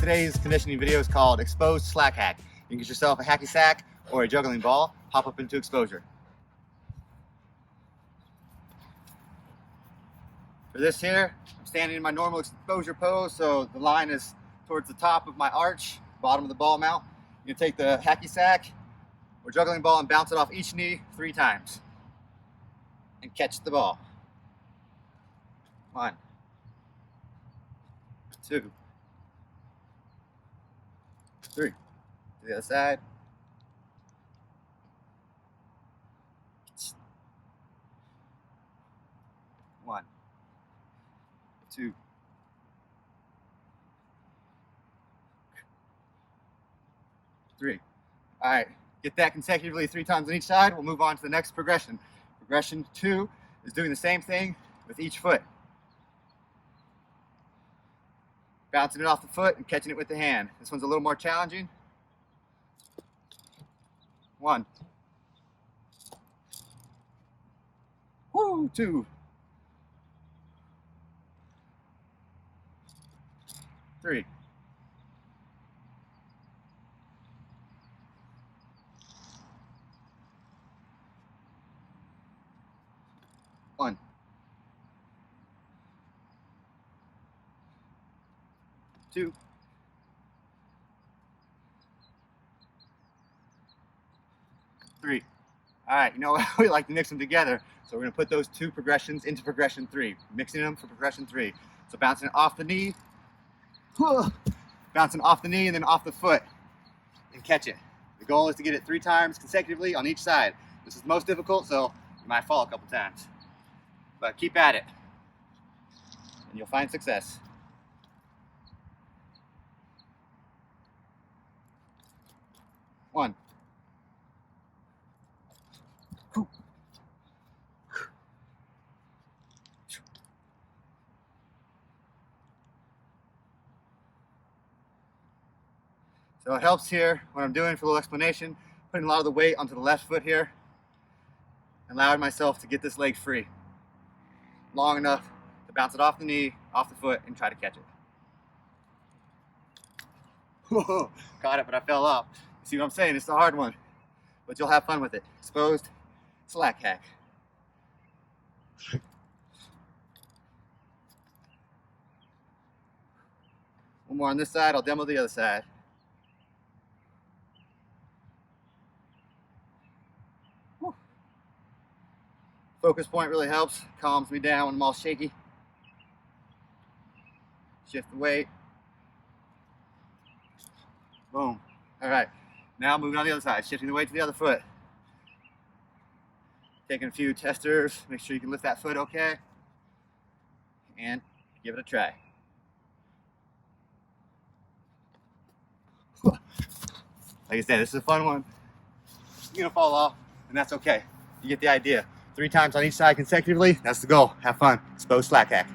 Today's conditioning video is called Exposed Slack Hack. You can get yourself a hacky sack or a juggling ball, hop up into exposure. For this here, I'm standing in my normal exposure pose, so the line is towards the top of my arch, bottom of the ball mount. You can take the hacky sack or juggling ball and bounce it off each knee 3 times and catch the ball. 1, 2, 3. To the other side. 1, 2, 3. All right, get that consecutively 3 times on each side. We'll move on to the next progression. Progression 2 is doing the same thing with each foot. Bouncing it off the foot and catching it with the hand. This one's a little more challenging. 1. 2. 3. 1. 2. 3. All right, you know what? We like to mix them together. So we're going to put those 2 progressions into progression 3, mixing them for progression 3. So bouncing it off the knee, bouncing off the knee and then off the foot and catch it. The goal is to get it 3 times consecutively on each side. This is the most difficult, so you might fall a couple times. But keep at it and you'll find success. 1. 2. So it helps here, what I'm doing for a little explanation, putting a lot of the weight onto the left foot here, allowing myself to get this leg free long enough to bounce it off the knee, off the foot, and try to catch it. Whoa, got it, but I fell off. You see what I'm saying? It's a hard one, but you'll have fun with it. Exposed slack hack. One more on this side, I'll demo the other side. Focus point really helps, calms me down when I'm all shaky. Shift the weight. Boom. All right, now moving on the other side, shifting the weight to the other foot. Taking a few testers, make sure you can lift that foot okay, and give it a try. Like I said, this is a fun one. You're gonna fall off, and that's okay. You get the idea. 3 times on each side consecutively, that's the goal. Have fun. Exposed slack hack.